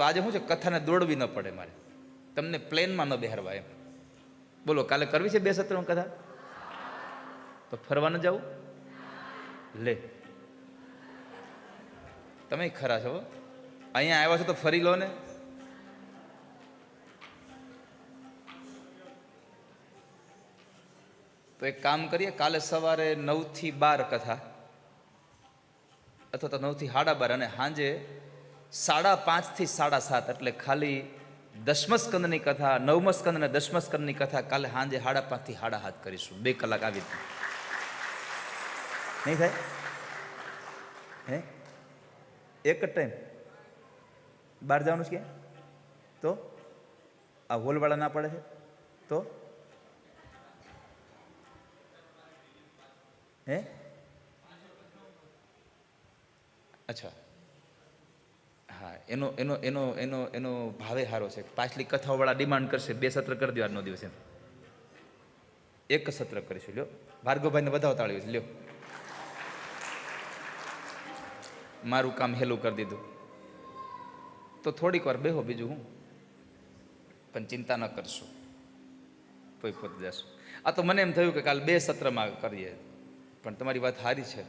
તો આજે શું છે, કથાને દોડવી ન પડે મારે, તમને પ્લેનમાં ન બેહારવા એમ. બોલો, કાલે કરવી છે 2 સત્રમાં કથા? તો ફરવા ન જવું? લે, તમે ખરા છો, અહીંયા આવ્યા છો તો ફરી લો ને. તો એક કામ કરીએ, કાલે સવારે 9 થી 12 કથા, અથવા તો 9 થી 12:30, અને સાંજે 5:30 થી 7:30, એટલે ખાલી 10મ સ્કંદની કથા, 9મ સ્કંદ અને 10મ સ્કંદની કથા કાલે સાંજે 5:30 થી 7:30 કરીશું. 2 કલાક આવી રીતે. નહીં થાય? હે, એક જ ટાઈમ બહાર જવાનું છે ક્યાં? તો આ હોલવાળા ના પડે છે તો? હે, અચ્છા, હા, એનો એનો એનો એનો એનો ભાવે સારો છે. પાછલી કથાઓવાળા ડિમાન્ડ કરશે 2 સત્ર કરી દો આજનો દિવસ એમ. 1 સત્ર કરીશું. લ્યો, ભાર્ગવભાઈને વધાવો તાળીઓ છે. લ્યો, મારું કામ હેલું કરી દીધું. તો થોડીક વાર બેહો, બીજું હું, પણ ચિંતા ન કરશો, કોઈ પોત જશું. આ તો મને એમ થયું કે કાલ 2 સત્રમાં કરીએ, પણ તમારી વાત સારી છે.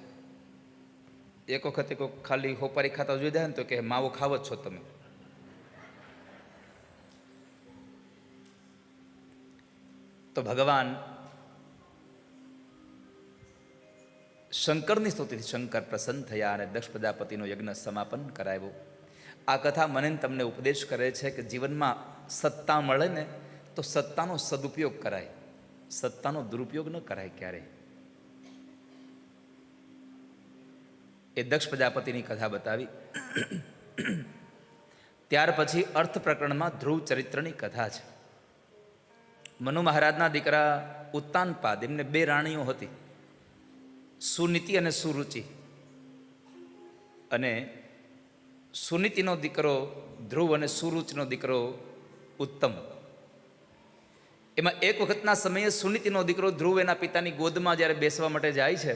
એક વખતે કોઈ ખાલી હોપારી ખાતા જોઈ જાય ને તો કે માવો ખાવ જ છો તમે. તો ભગવાન શંકરની સ્તુતિથી શંકર પ્રસન્ન થયા અને દક્ષ પ્રજાપતિનો યજ્ઞ સમાપન કરાવ્યો. આ કથા મને તમને ઉપદેશ કરે છે કે જીવનમાં સત્તા મળે ને તો સત્તાનો સદુપયોગ કરાય, સત્તાનો દુરુપયોગ ન કરાય ક્યારેય. એ દક્ષ પ્રજાપતિની કથા બતાવી. ત્યાર પછી અર્થ પ્રકરણમાં ધ્રુવ ચરિત્રની કથા છે. મનુ મહારાજના દીકરા ઉત્તાનપાદ, એમને 2 રાણીઓ હતી, સુનીતિ અને સુરુચિ. અને સુનીતિનો દીકરો ધ્રુવ અને સુરુચિનો દીકરો ઉત્તમ. એમાં એક વખતના સમયે સુનીતિનો દીકરો ધ્રુવ એના પિતાની ગોદમાં જ્યારે બેસવા માટે જાય છે,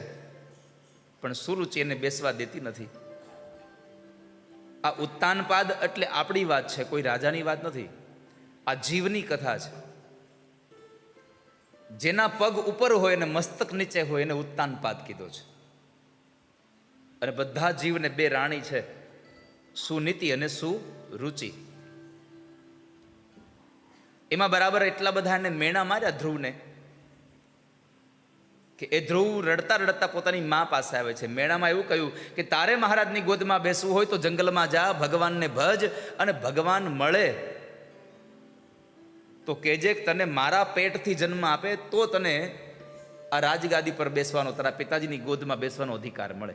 પણ સુરુચિ એને બેસવા દેતી નથી. આ ઉત્તાનપાદ એટલે આપણી વાત છે, કોઈ રાજાની વાત નથી. આ જીવની કથા છે. જેના પગ ઉપર હોય અને મસ્તક નીચે હોય એને ઉત્તાનપાદ કીધો છે. અને બધા જીવને 2 રાણી છે, સુનીતિ અને સુરુચિ. એમાં બરાબર એટલા બધા એને મેણા માર્યા ધ્રુવને કે એ ધ્રુવ રડતા રડતા પોતાની મા પાસે આવે છે. મેળામાં એવું કહ્યું કે તારે મહારાજની ગોદમાં બેસવું હોય તો જંગલમાં જા, ભગવાનને ભજ, અને ભગવાન મળે તો કહેજે તને મારા પેટથી જન્મ આપે તો તને આ રાજગાદી પર બેસવાનો, તારા પિતાજીની ગોદમાં બેસવાનો અધિકાર મળે.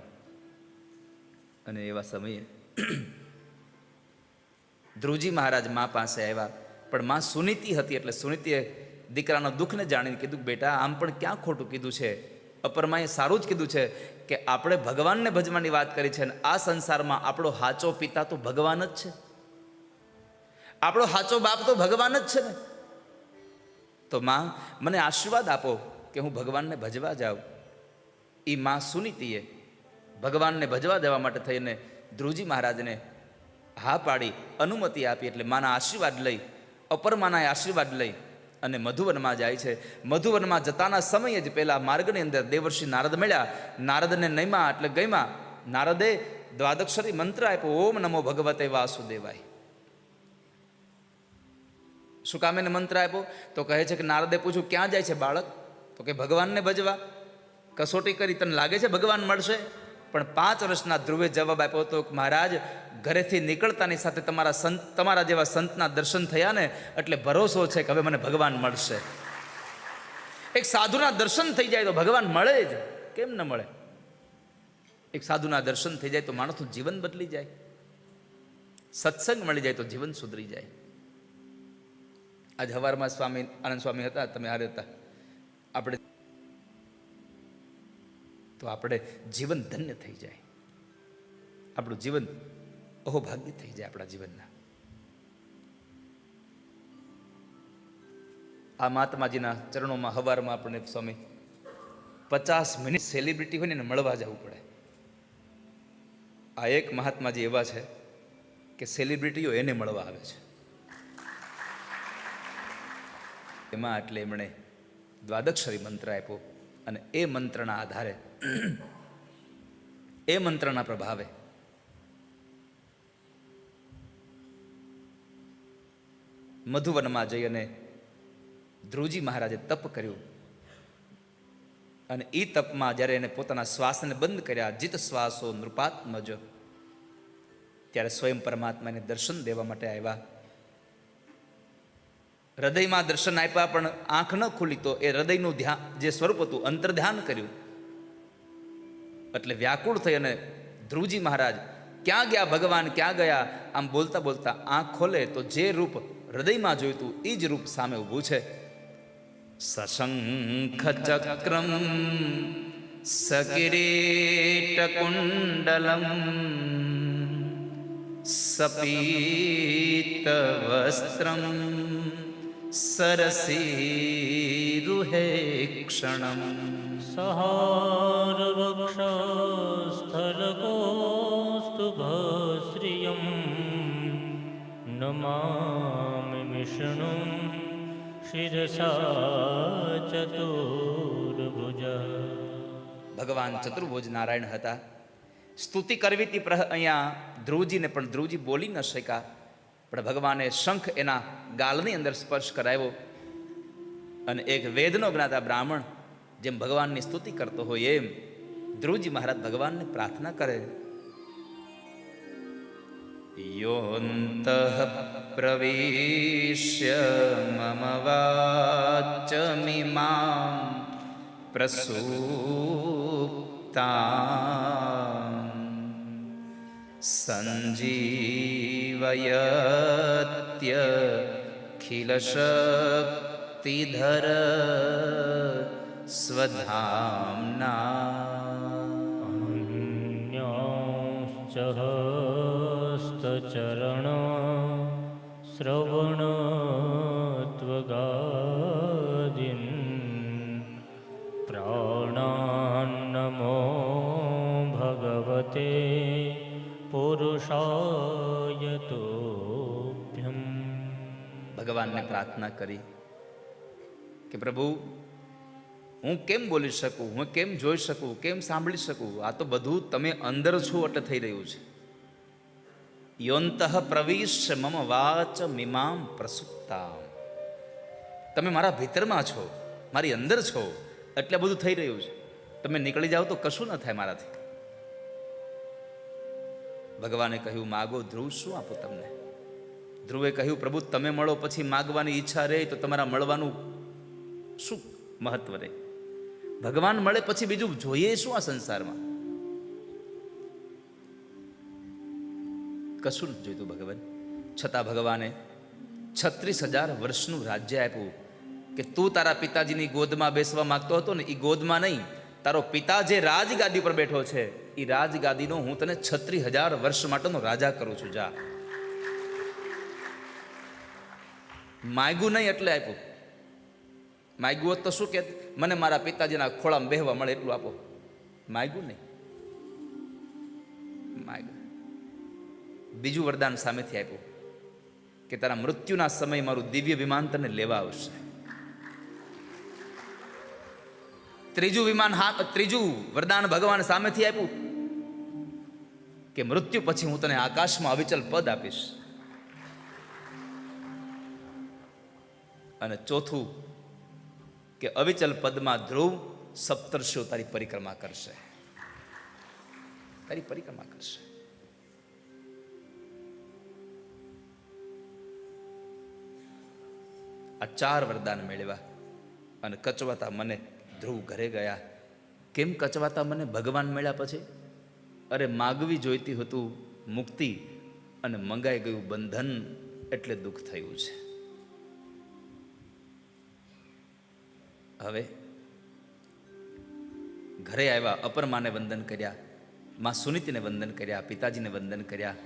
અને એવા સમયે ધ્રુવજી મહારાજ મા પાસે આવ્યા, પણ મા સુનીતિ હતી એટલે સુનીતિએ દીકરાના દુઃખને જાણીને કીધું, બેટા આમ પણ ક્યાં ખોટું કીધું છે, અપરમાએ સારું જ કીધું છે કે આપણે ભગવાનને ભજવાની વાત કરી છે, અને આ સંસારમાં આપણો સાચો પિતા તો ભગવાન જ છે, આપણો સાચો બાપ તો ભગવાન જ છે ને. તો માં મને આશીર્વાદ આપો કે હું ભગવાનને ભજવા જાઉં. એ માં સુનીતિએ ભગવાનને ભજવા દેવા માટે થઈને ધ્રુવજી મહારાજને હા પાડી, અનુમતિ આપી. એટલે માના આશીર્વાદ લઈ, અપરમાના આશીર્વાદ લઈ અને મધુવનમાં જાય છે. મધુવનમાં જતાના સમયે જ પહેલા માર્ગની અંદર દેવર્ષિ નારદ મળ્યા. નારદને નયમાં એટલે ગયમાં. નારદે દ્વાદક્ષરી મંત્ર આપ્યો, ઓમ નમો ભગવતે વાસુદેવાય. શું કામ એને મંત્ર આપ્યો? તો કહે છે કે નારદે પૂછ્યું, ક્યાં જાય છે બાળક? તો કે ભગવાનને ભજવા. કસોટી કરી, તને લાગે છે ભગવાન મળશે? પણ 5 વર્ષના ધ્રુવે જવાબ આપ્યો હતો, મહારાજ ઘરેથી નીકળતાની સાથે તમારા જેવા સંતના દર્શન થયા ને એટલે ભરોસો છે કે હવે મને ભગવાન મળશે. એક સાધુના દર્શન થઈ જાય તો ભગવાન મળે જ, કેમ ન મળે? એક સાધુના દર્શન થઈ જાય તો માણસનું જીવન બદલી જાય, સત્સંગ મળી જાય તો જીવન સુધરી જાય. આજ સવારમાં સ્વામી આનંદ સ્વામી હતા, તમે હારે હતા. આપણે જીવન ધન્ય થઈ જાય, આપણું જીવન અહોભાગ્ય થઈ જાય આપણા જીવનના. આ મહાત્માજીના ચરણોમાં હવારમાં આપણને સ્વામી 50 મિનિટ સેલિબ્રિટી હોય ને એને મળવા જવું પડે. આ એક મહાત્માજી એવા છે કે સેલિબ્રિટીઓ એને મળવા આવે છે. એમાં એટલે એમણે દ્વાદક્ષરી મંત્ર આપ્યો અને એ મંત્રના આધારે, એ મંત્રના પ્રભાવે મધુવનમાં જઈ અને ધ્રુવજી મહારાજે તપ કર્યું. અને એ તપમાં જ્યારે એને પોતાના શ્વાસને બંધ કર્યા, જીત શ્વાસો નૃપાત્મજ, ત્યારે સ્વયં પરમાત્માને દર્શન દેવા માટે આવ્યા. હૃદયમાં દર્શન આપ્યા પણ આંખ ન ખુલી તો એ હૃદયનું ધ્યાન જે સ્વરૂપ હતું અંતર ધ્યાન કર્યું. એટલે વ્યાકુળ થઈ અને ધ્રુવજી મહારાજ ક્યાં ગયા ભગવાન, ક્યાં ગયા, આમ બોલતા બોલતા આંખ ખોલે તો જે રૂપ હૃદયમાં જોઈતું એ જ રૂપ સામે ઊભું છે. સશંખ ચક્રમ સકિરીટકુંડલમ સપીત વસ્ત્રમ સરસીરુહે ક્ષણમ સહાર વક્ષસ્થલકોસ્તુભશ્રિયમ નમામિ વિષ્ણું શિરસા ચતુર્ભુજ. ભગવાન ચતુર્ભુજ નારાયણ હતા. સ્તુતિ કરવી હતી અહીંયા ધ્રુવજીને, પણ ધ્રુવજી બોલી ન શક્યા. પણ ભગવાને શંખ એના ગાલની અંદર સ્પર્શ કરાવ્યો અને એક વેદનો જ્ઞાતા બ્રાહ્મણ જેમ ભગવાનની સ્તુતિ કરતો હોય એમ ધ્રુવજી મહારાજ ભગવાનને પ્રાર્થના કરે. યોંતઃ પ્રવિશ્ય મમ વાચમિમાં પ્રસૂપ્તાં સંજીવયત્યખિલશક્તિધર સ્વધામ્ના. હસ્તચરણ શ્રવણત્વગાદીન પ્રાણાન્નમો ભગવતે પુરુષાય તોભ્યમ. ભગવાનને પ્રાર્થના કરી કે પ્રભુ હું કેમ બોલી શકું, હું કેમ જોઈ શકું, કેમ સાંભળી શકું? આ તો બધું તમે અંદર છો એટલે થઈ રહ્યું છે. યોંતઃ પ્રવિશ્ય મમ વાચ મિમામ પ્રસુપ્તા. તમે મારા ભીતરમાં છો, મારી અંદર છો એટલે બધું થઈ રહ્યું છે. તમે નીકળી જાઓ તો કશું ન થાય મારાથી. ભગવાને કહ્યું માગો ધ્રુવ, શું આપું તમને? ધ્રુવે કહ્યું પ્રભુ તમે મળો પછી માગવાની ઈચ્છા રહે તો તમારા મળવાનું શું મહત્વ રહે? ભગવાન મળે પછી બીજું જોઈએ શું આ સંસારમાં? કશું નથી જોઈતું ભગવાન. છતાં ભગવાને 36,000 વર્ષનું રાજ્ય આપ્યું કે તું તારા પિતાજીની ગોદમાં બેસવા માંગતો હતો ને, એ ગોદમાં નહીં, તારો પિતા જે રાજગાદી પર બેઠો છે એ રાજગાદીનો હું તને 36,000 વર્ષ માટેનો રાજા કરું છું. જા. માગ્યું નહીં એટલે આપ્યું. માગ્યું હોત તો શું કે મને મારા પિતાજીના ખોળામાં બેહવા મળે એટલું આપો. માગ્યું નહીં, માગ્યું. બીજું વરદાન સામેથી આપ્યું કે તારા મૃત્યુના સમયે મારું દિવ્ય વિમાન તને લેવા આવશે. ત્રીજું વરદાન ભગવાન સામેથી આપ્યું કે મૃત્યુ પછી હું તને આકાશમાં અવિચલ પદ આપીશ. અને ચોથું કે અવિચલ પદમાં ધ્રુવ સપ્તર્ષિઓ તારી પરિક્રમા કરશે, તારી પરિક્રમા કરશે. આ 4 વરદાન મેળવ્યા અને કચવાતા મને ધ્રુવ ઘરે ગયા. કેમ કચવાતા મને ભગવાન મળ્યા પછી? અરે માગવી જોઈતી હતું મુક્તિ અને મંગાઈ ગયું બંધન, એટલે દુઃખ થયું છે. હવે ઘરે આવ્યા, અપરમાને વંદન કર્યા, માં સુનીતિને વંદન કર્યા, પિતાજીને વંદન કર્યા.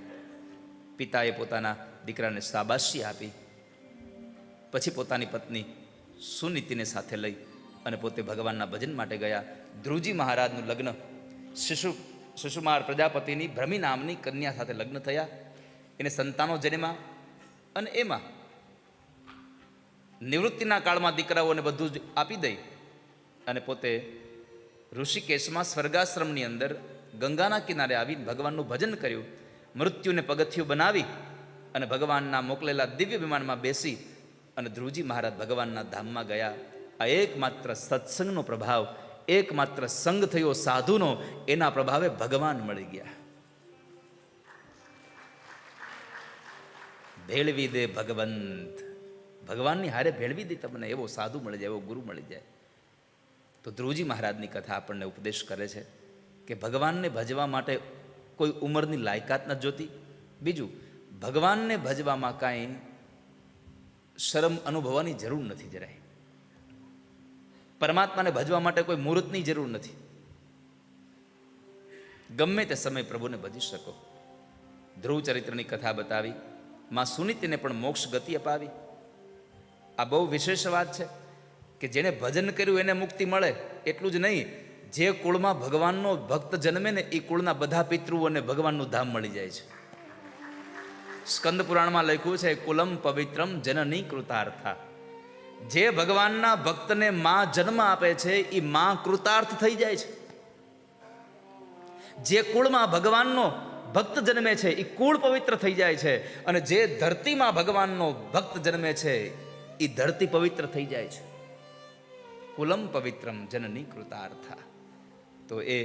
પિતાએ પોતાના દીકરાને શાબાશી આપી. પછી પોતાની પત્ની સુનીતિને સાથે લઈ અને પોતે ભગવાનના ભજન માટે ગયા. ધ્રુવજી મહારાજનું લગ્ન શિશુમાર પ્રજાપતિની ભ્રમી નામની કન્યા સાથે લગ્ન થયા. એને સંતાનો જન્મ્યા અને એમાં નિવૃત્તિના કાળમાં દીકરાઓને બધું જ આપી દઈ અને પોતે ઋષિકેશમાં સ્વર્ગાશ્રમની અંદર ગંગાના કિનારે આવીને ભગવાનનું ભજન કર્યું. મૃત્યુને પગથિયું બનાવી અને ભગવાનના મોકલેલા દિવ્ય વિમાનમાં બેસી અને ધ્રુવજી મહારાજ ભગવાનના ધામમાં ગયા. આ એકમાત્ર સત્સંગનો પ્રભાવ, એકમાત્ર સંગ થયો સાધુનો, એના પ્રભાવે ભગવાન મળી ગયા. ભેળવી દે ભગવંત, ભગવાનની હારે ભેળવી દે તમને એવો સાધુ મળી જાય, એવો ગુરુ મળી જાય. તો ધ્રુવજી મહારાજની કથા આપણને ઉપદેશ કરે છે કે ભગવાનને ભજવા માટે કોઈ ઉંમરની લાયકાત નથી જોતી. બીજું, ભગવાનને ભજવામાં કાંઈ શરમ અનુભવવાની જરૂર નથી જરાય. પરમાત્માને ભજવા માટે કોઈ મુહૂર્તની જરૂર નથી. ગમે તે સમય પ્રભુને ભજી શકો. ધ્રુવ ચરિત્રની કથા બતાવી, માં સુનીતિને પણ મોક્ષ ગતિ અપાવી. આ બહુ વિશેષ વાત છે કે જેને ભજન કર્યું એને મુક્તિ મળે. એટલું જ નહીં, જે કુળમાં ભગવાનનો ભક્ત જન્મે ને એ કુળના બધા પિતૃઓને ભગવાનનું ધામ મળી જાય છે. સ્કંદ પુરાણમાં લખ્યું છે, કુલમ પવિત્રમ જનની કૃતાર્થા. જે ભગવાનના ભક્તને માં જન્મ આપે છે એ માં કૃતાર્થ થઈ જાય છે. જે કુળમાં ભગવાનનો ભક્ત જન્મે છે એ કુળ પવિત્ર થઈ જાય છે. અને જે ધરતીમાં ભગવાનનો ભક્ત જન્મે છે એ ધરતી પવિત્ર થઈ જાય છે. કુલમ પવિત્રમ જનની કૃતાર્થા. તો એ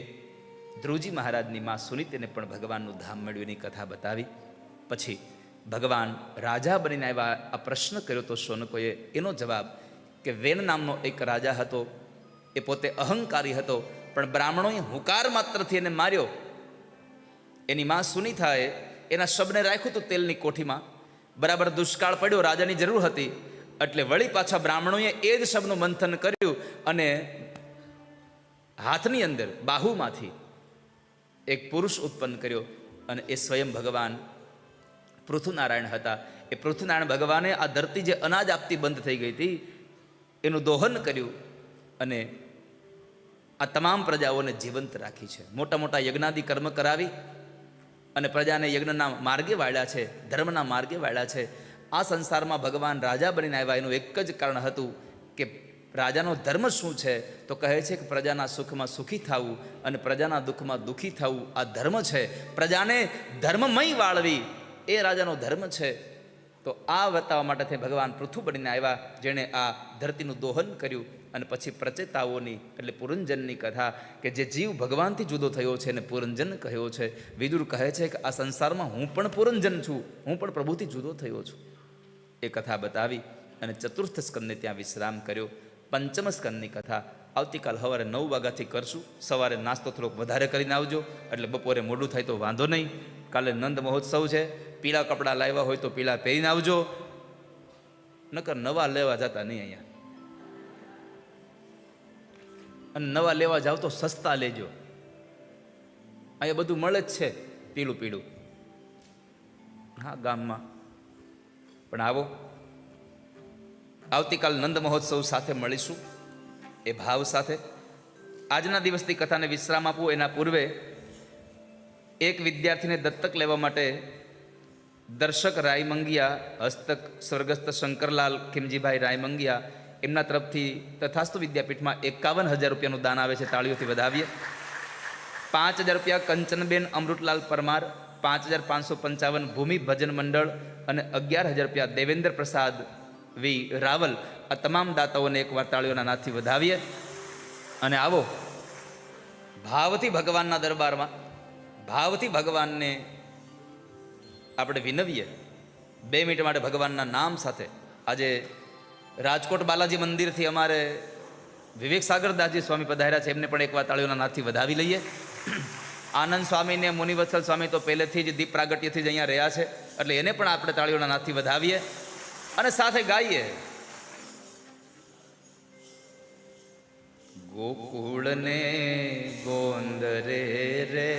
ધ્રુવજી મહારાજની માં સુનીતિને પણ ભગવાનનું ધામ મળ્યું એની કથા બતાવી. પછી ભગવાન રાજા બનીને આવ્યા. આ પ્રશ્ન કર્યો તો શૌનકોએ, એનો જવાબ કે વેન નામનો એક રાજા હતો. એ પોતે અહંકારી હતો, પણ બ્રાહ્મણોએ હુંકાર માત્રથી એને માર્યો. એની માં સુનીતાએ એના શબને રાખ્યું હતું તેલની કોઠીમાં. બરાબર દુષ્કાળ પડ્યો, રાજાની જરૂર હતી, એટલે વળી પાછા બ્રાહ્મણોએ એ જ શબનું મંથન કર્યું અને હાથની અંદર બાહુમાંથી એક પુરુષ ઉત્પન્ન કર્યો. અને એ સ્વયં ભગવાન પૃથુનારાયણ હતા. એ પૃથુનારાયણ ભગવાને આ ધરતી જે અનાજ આપતી બંધ થઈ ગઈ હતી એનું દોહન કર્યું અને આ તમામ પ્રજાઓને જીવંત રાખી છે. મોટા મોટા યજ્ઞાદિ કર્મ કરાવી અને પ્રજાને યજ્ઞના માર્ગે વાળ્યા છે, ધર્મના માર્ગે વાળ્યા છે. આ સંસારમાં ભગવાન રાજા બનીને આવ્યા એનું એક જ કારણ હતું કે રાજાનો ધર્મ શું છે? તો કહે છે કે પ્રજાના સુખમાં સુખી થવું અને પ્રજાના દુઃખમાં દુઃખી થવું આ ધર્મ છે. પ્રજાને ધર્મમય વાળવી એ રાજાનો ધર્મ છે. તો આ બતાવવા માટે ભગવાન પૃથુ બનીને આવ્યા, જેણે આ ધરતીનું દોહન કર્યું. અને પછી પ્રચેતાઓની એટલે પુરંજનની કથા કે જે જીવ ભગવાનથી જુદો થયો છે એને પુરંજન કહ્યો છે. વિદુર કહે છે કે આ સંસારમાં હું પણ પુરંજન છું, હું પણ પ્રભુથી જુદો થયો છું. એ કથા બતાવી અને ચતુર્થ સ્કંદને ત્યાં વિશ્રામ કર્યો. પંચમ સ્કંદની કથા આવતીકાલ સવારે 9 વાગ્યાથી કરશું. સવારે નાસ્તો થોડોક વધારે કરીને આવજો, એટલે બપોરે મોડું થાય તો વાંધો નહીં. કાલે નંદ મહોત્સવ છે, પીળા કપડાં લાવ્યા હોય તો પીળા પહેરીને આવજો, નકર નવા લેવા જતા નહીં અહીંયા. અને નવા લેવા જાવ તો સસ્તા લેજો, અહીંયા બધું મળે જ છે પીળું પીળું. હા, ગામમાં પણ આવો. આવતીકાલ નંદ મહોત્સવ સાથે મળીશું એ ભાવ સાથે. આજના દિવસની કથાને વિશ્રામ આપવું એના પૂર્વે એક વિદ્યાર્થીને દત્તક લેવા માટે દર્શક રાયમંગિયા હસ્તક સ્વર્ગસ્થ શંકરલાલ ખીમજીભાઈ રાયમંગિયા એમના તરફથી તથાસ્તુ વિદ્યાપીઠમાં 51,000 રૂપિયાનું દાન આવે છે. તાળીઓથી વધાવીએ. 5,000 રૂપિયા કંચનબેન અમૃતલાલ પરમાર, 5,555 ભૂમિ ભજન મંડળ અને 11,000 રૂપિયા દેવેન્દ્ર પ્રસાદ વી રાવલ. આ તમામ દાતાઓને એકવાર તાળીઓના નાદથી વધાવીએ. અને આવો ભાવથી ભગવાનના દરબારમાં, ભાવથી ભગવાનને આપણે વિનવીએ. 2 મિનિટ માટે ભગવાનના નામ સાથે. આજે રાજકોટ બાલાજી મંદિરથી અમારે વિવેક સાગરદાસજી સ્વામી પધાર્યા છે, એમને પણ એકવાર તાળીઓના નાદથી વધાવી લઈએ. આનંદ સ્વામીને મુનિવત્સલ સ્વામી તો પહેલેથી જ દીપ પ્રાગટ્યથી જ અહીંયા રહ્યા છે, એટલે એને પણ આપણે તાળીઓના નાદથી વધાવીએ અને સાથે ગાઈએ. ગોકુળને ગોંદરે રે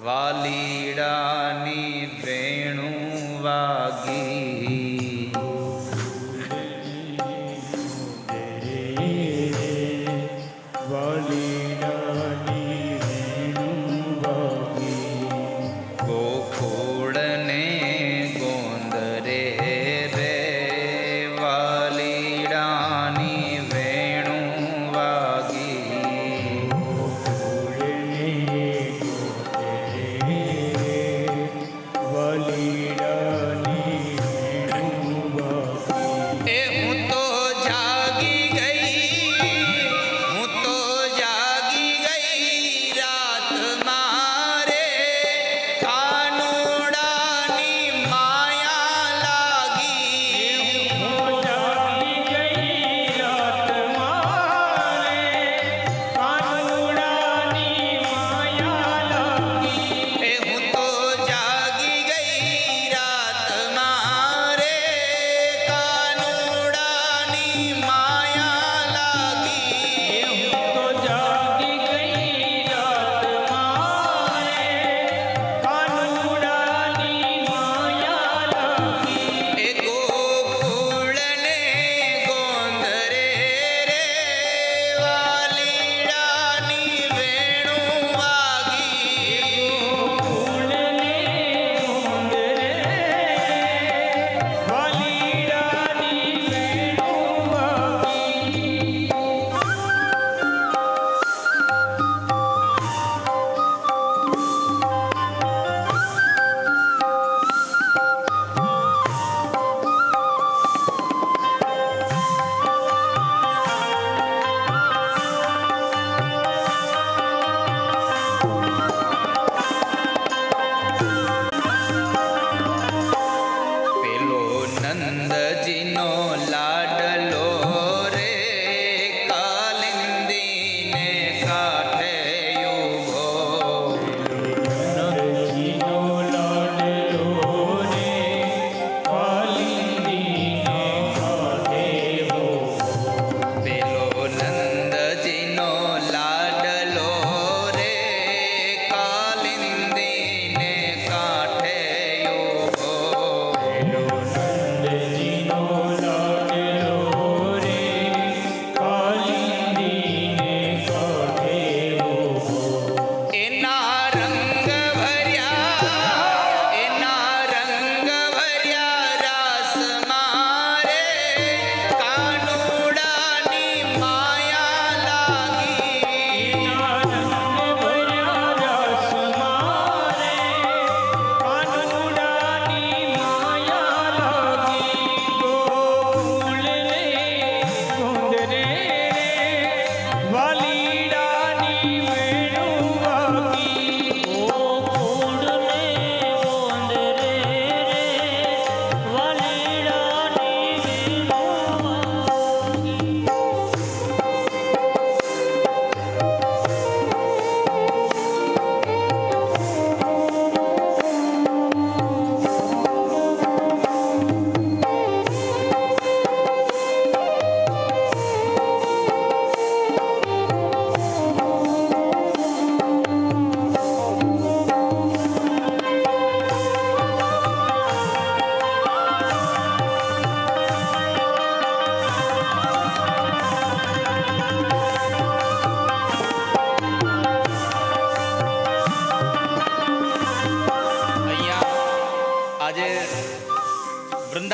વાલીડાની વેણું વાગી, ગોકુળને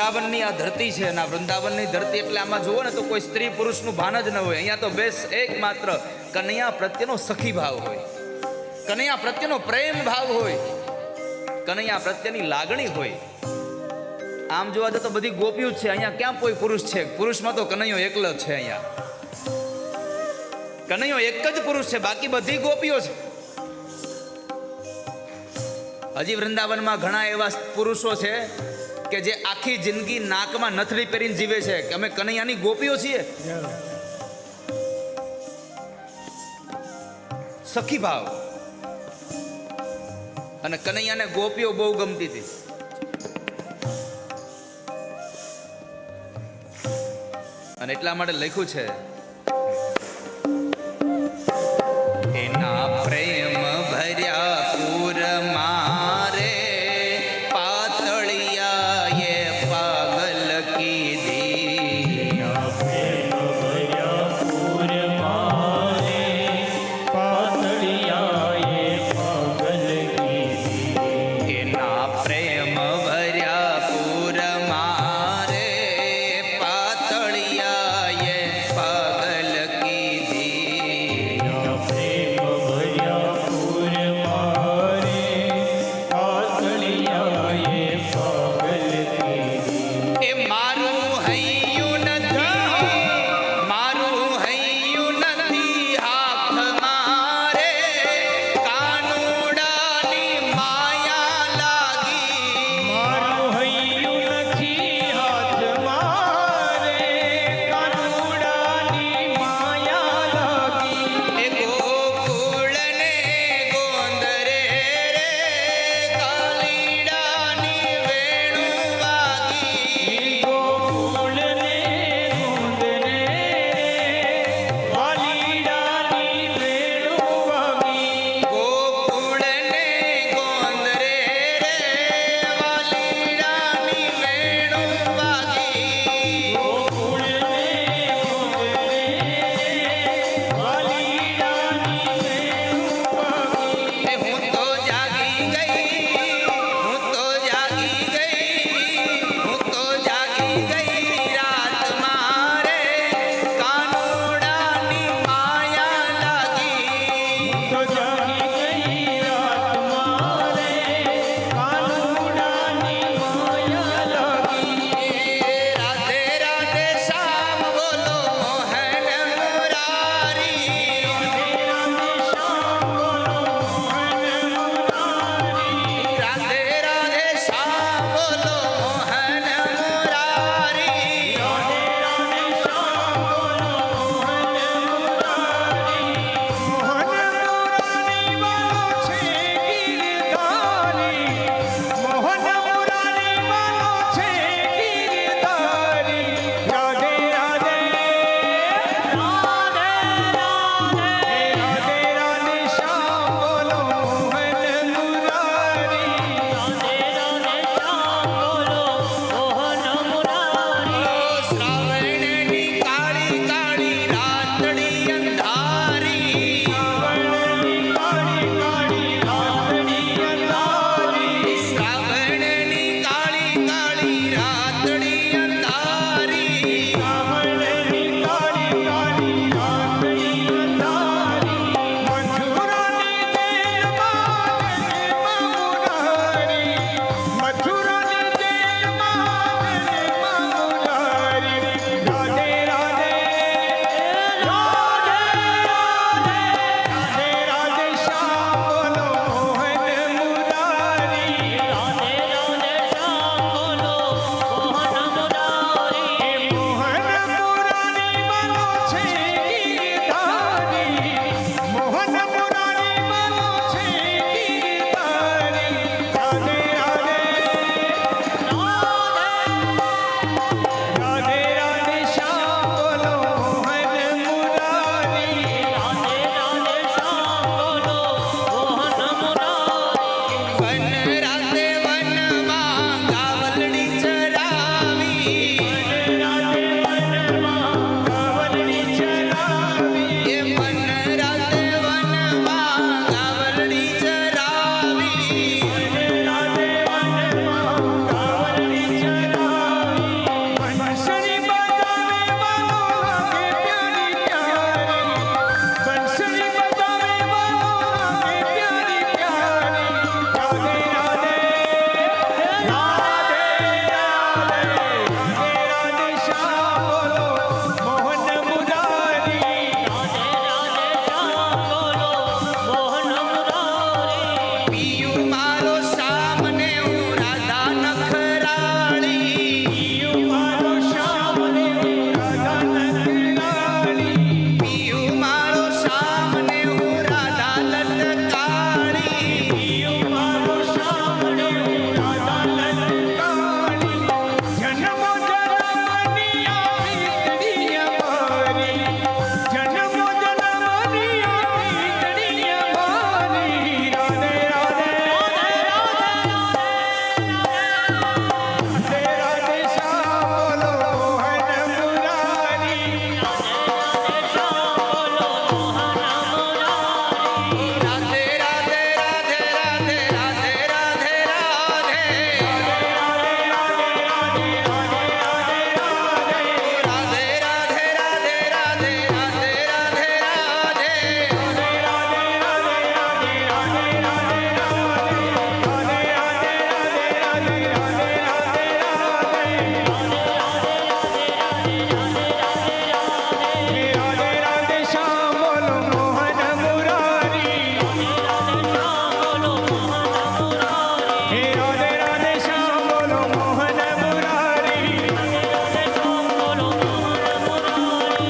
વૃંદાવનની આ ધરતી છે અને આ વૃંદાવનની ધરતી એટલે આમાં જુઓ ને તો કોઈ સ્ત્રી પુરુષનું ભાન જ ન હોય. અહીંયા તો બેસ એકમાત્ર કનૈયા પ્રત્યેનો સખી ભાવ હોય, કનૈયા પ્રત્યેનો પ્રેમ ભાવ હોય, કનૈયા પ્રત્યેની લાગણી હોય. આમ જોવા જતો બધી ગોપીઓ જ છે, અહીંયા ક્યાં કોઈ પુરુષ છે? પુરુષમાં તો કનૈયો એકલો જ છે. અહીંયા કનૈયો એક જ પુરુષ છે, બાકી બધી ગોપીઓ છે. હજી વૃંદાવનમાં ઘણા એવા પુરુષો છે કે જે આખી જિંદગી નાકમાં નથડી પહેરીને જીવે છે કે અમે કનૈયાની ગોપીઓ છીએ. સખી ભાવ. અને કનૈયાને ગોપીઓ બહુ ગમતી હતી. અને એટલા માટે લખ્યું છે, એના પ્રેમ ભર્યા પૂર મારે પાતળિયાએ પાગલ કીધી. પ્રેમ ભર્યા પૂર મારે પાતળિયાએ પાગલ કીધી. એના પ્રેમ ભર્યા પૂર મારે પાતળિયાએ પાગલ કીધી. પ્રેમ ભર્યા પૂર મારે પાતળિયાએ પાગલ કીધી. એ મારું હૈયું નથી, મારું હૈયું નથી હાથ મારે કાનુડાની માયા લાગી. મારું હૈયું નથી હાથ મારે કાનુડાની માયા લાગી. એ ગોકુળને ગોંદરે રે કાલીડાની વેણુ વાગી. ગોકુળને ગોંદરે વાલીડાની વેણુ વાગી. ગોકુળને ગોંદરે રે વાલીડાની વેણુ વાગી. ગોકુળને ગોંદરે વાલીડાની વેણુ વાગી. એ હું તો જાગી ગઈ, હું તો જાગી ગઈ, હું તો જાગી ગઈ રાત મારે કાનુડાની માયા લાગી. તો જાગી ગઈ રાત મારે કાનુડાની માયા લાગી. રાધે રાધે શ્યામ બોલો મોહન મુરારી. રાધે રાધે શ્યામ બોલો મોહન મુરારી. શ્રાવણની કાળી કાળી રાતડી અંધારી. શ્રાવણની કાળી કાળી રાતડી અંધારી. વન રાતે વનમાં ગાવલડી ચરાવી. એ વન રાતે વનમાં ગાવલડી ચરાવી. પિયું મારો શ્યામ ને હું રાધા નખરાળી. પિયું મારો શ્યામ ને હું રાધા નખરાળી. પિયું મારો શ્યામ ને હું રાધા લટકાળી. પિયું મારો શ્યામ ને હું રાધા લટકાળી. જન્મ જન્મની આ વીજળી અમારી. જન્મ જન્મની આ વીજળી અમારી. રાધે રાધે રાધે રાધે શ્યામ બોલો મોહન મુરારી. રાધે રાધે રાધે રાધે રાધે રાધે રાધે. રાધે રાધે રાધે રાધે રાધે રાધે રાધે. રાધે રાધે શ્યામ બોલો મોહન મુરારી. હે રાધે રાધે શ્યામ બોલો મોહન મુરારી.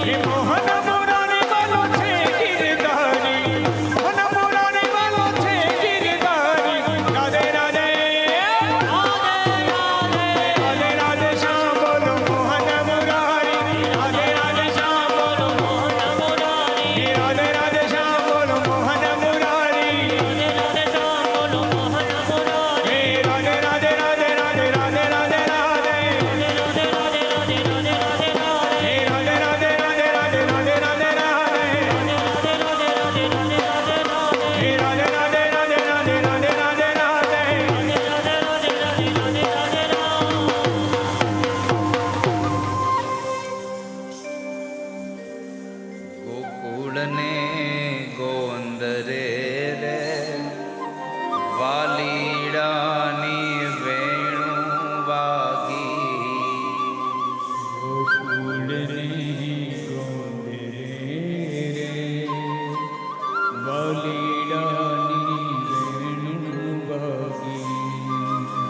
હે મોહન મુરારી બોલો છે ગિરધારી. મોહન મુરારી બોલો છે ગિરધારી. રાધે રાધે રાધે રાધે શ્યામ બોલો મોહન મુરારી. રાધે રાધે શ્યામ બોલો મોહન મુરારી. હે રાધે રાધે શ્યામ બોલો મોહન મુરારી. હે રાધે રાધે રાધે રાધે રાધે રાધે રાધે. હે રાધે રાધે રાધે રાધે રાધે રાધે રાધે. હે રાધે રાધે રાધે રાધે રાધે રાધે રાધે. ગોકુળને ગોંદરે રે વાલીડાની વેણુ વાગી. ગોકુળને ગોંદરે રે વાલીડાની વેણુ વાગી.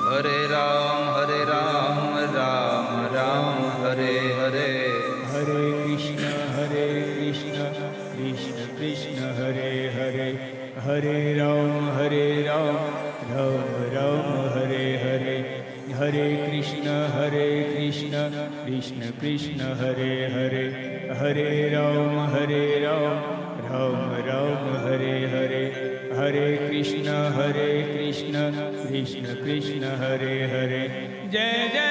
હરે રામ રામ રામ હરે હરે. હરે કૃષ્ણ કૃષ્ણ કૃષ્ણ હરે હરે. હરે રામ રામ રામ હરે હરે. હરે કૃષ્ણ કૃષ્ણ કૃષ્ણ હરે હરે. હરે રામ રામ રામ હરે હરે. હરે કૃષ્ણ કૃષ્ણ કૃષ્ણ કૃષ્ણ હરે હરે. જય જય